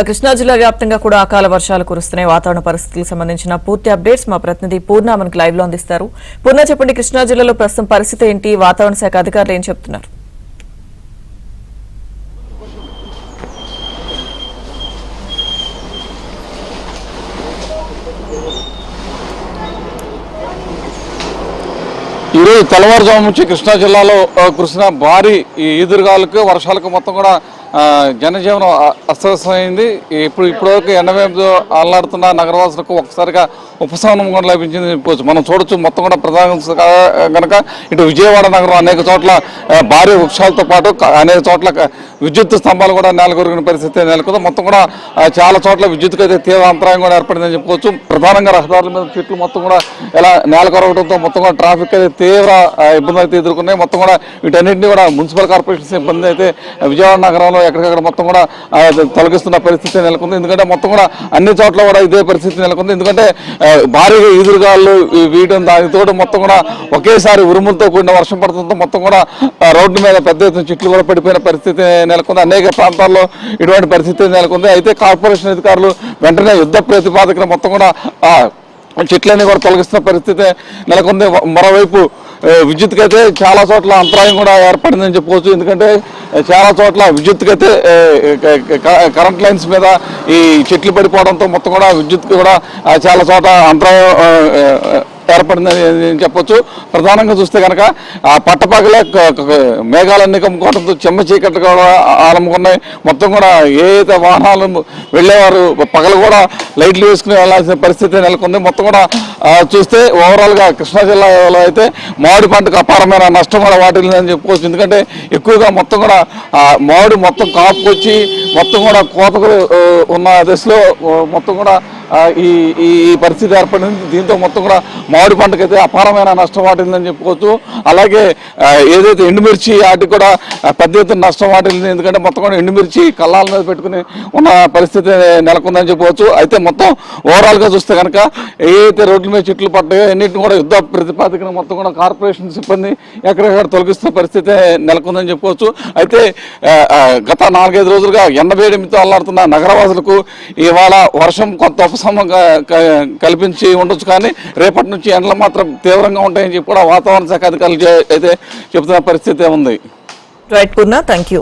కృష్ణా జిల్లా వ్యాప్తంగా కూడా అకాల వర్షాలు కురుస్తున్నాయి. వాతావరణ పరిస్థితులకు సంబంధించిన పూర్తి అప్డేట్స్ మా ప్రతినిధి పూర్ణ మనకు లైవ్ లో అందిస్తారు. పూర్ణ, చెప్పండి, కృష్ణా జిల్లాలో ప్రస్తుతం పరిస్థితి ఏంటి? వాతావరణ శాఖ అధికారులు ఏం చెప్తున్నారు? ఈరోజు తెల్లవారుజాము నుంచి కృష్ణా జిల్లాలో కురిసిన భారీ ఈదురుగాలకు వర్షాలకు మొత్తం కూడా జనజీవనం అస్తవ్యస్తమైంది. ఇప్పటివరకు ఎండవేపుతో అల్లాడుతున్న నగరవాసులకు ఒక్కసారిగా ఉపశమనం కూడా లభించింది చెప్పుకోవచ్చు. మనం చూడొచ్చు మొత్తం కూడా ప్రధాన కనుక ఇటు విజయవాడ నగరం అనేక చోట్ల భారీ వృక్షాలతో పాటు అనేక చోట్ల విద్యుత్ స్తంభాలు కూడా నేలకొరిగిన పరిస్థితి నెలకొంది. మొత్తం కూడా చాలా చోట్ల విద్యుత్కు అయితే తీవ్ర అంతరాయం కూడా ఏర్పడిందని చెప్పుకోవచ్చు. ప్రధానంగా రహదారుల మీద చెట్లు మొత్తం కూడా ఇలా నేలకొరగడంతో మొత్తం కూడా ట్రాఫిక్ అయితే తీవ్ర ఇబ్బంది అయితే ఎదుర్కొన్నాయి. మొత్తం కూడా వీటన్నింటినీ కూడా మున్సిపల్ కార్పొరేషన్ సిబ్బంది అయితే విజయవాడ నగరంలో ఎక్కడికక్కడ మొత్తం కూడా తొలగిస్తున్న పరిస్థితి నెలకొంది. ఎందుకంటే మొత్తం కూడా అన్ని చోట్ల కూడా ఇదే పరిస్థితి నెలకొంది. ఎందుకంటే భారీగా ఈదురుగాలు వీయడం, దానితో మొత్తం కూడా ఒకేసారి ఉరుములతో కూడిన వర్షం పడుతుందో మొత్తం కూడా రోడ్డు మీద పెద్ద ఎత్తున చెట్లు కూడా పడిపోయిన పరిస్థితి నెలకొంది. అనేక ప్రాంతాల్లో ఇటువంటి పరిస్థితి నెలకొంది. అయితే కార్పొరేషన్ అధికారులు వెంటనే యుద్ధ ప్రతిపాదకన మొత్తం కూడా చెట్లన్నీ కూడా తొలగిస్తున్న పరిస్థితి నెలకొంది. మరోవైపు విద్యుత్కి అయితే చాలా చోట్ల అంతరాయం కూడా ఏర్పడిందని చెప్పుకోవచ్చు. ఎందుకంటే చాలా చోట్ల విద్యుత్కి అయితే కరెంట్ లైన్స్ మీద ఈ చెట్లు పడిపోవడంతో మొత్తం కూడా విద్యుత్కి కూడా చాలా చోట అంతరాయం ఏర్పడిందని చెప్పొచ్చు. ప్రధానంగా చూస్తే కనుక పట్టపగలే మేఘాలన్నీ కమ్ముకోవడంతో చెమ్మ చీకట్లు కూడా ఆరంభకున్నాయి. మొత్తం కూడా ఏదైతే వాహనాలు వెళ్ళేవారు పగలు కూడా లైట్లు వేసుకుని వెళ్లాల్సిన పరిస్థితి నెలకొంది. మొత్తం కూడా చూస్తే ఓవరాల్గా కృష్ణా జిల్లాలో అయితే మామిడి పంటకు అపారమైన నష్టం కూడా వాటిల్లిందని చెప్పుకోవచ్చు. ఎందుకంటే ఎక్కువగా మొత్తం కూడా మామిడి మొత్తం కాపుకొచ్చి మొత్తం కూడా కోతకు ఉన్న దశలో మొత్తం కూడా ఈ పరిస్థితి ఏర్పడింది. దీంతో మొత్తం కూడా మామిడి పంటకైతే అపారమైన నష్టం వాటిందని చెప్పుకోవచ్చు. అలాగే ఏదైతే ఎండుమిర్చి వాటికి కూడా పెద్ద ఎత్తున నష్టం వాటిల్లింది. ఎందుకంటే మొత్తం కూడా ఎండుమిర్చి కళ్ళాల మీద పెట్టుకుని ఉన్న పరిస్థితి నెలకొందని చెప్పుకోవచ్చు. అయితే మొత్తం ఓవరాల్గా చూస్తే కనుక ఏదైతే రోడ్ల మీద చెట్లు పడ్డాయో అన్నింటిని కూడా యుద్ధ ప్రతిపాదకన మొత్తం కూడా కార్పొరేషన్ సిబ్బంది ఎక్కడెక్కడ తొలగిస్తున్న పరిస్థితి నెలకొందని చెప్పుకోవచ్చు. అయితే గత 4-5 రోజులుగా ఎండవేడిమితో అల్లాడుతున్న నగరవాసులకు ఇవాళ వర్షం కొంత ఉపశమనం కల్పించి ఉండొచ్చు. కానీ రేపటి నుంచి ఎండలు మాత్రం తీవ్రంగా ఉంటాయని చెప్పి కూడా వాతావరణ శాఖ అధికారులు అయితే చెబుతున్న పరిస్థితి ఉంది. Right Purna, thank you.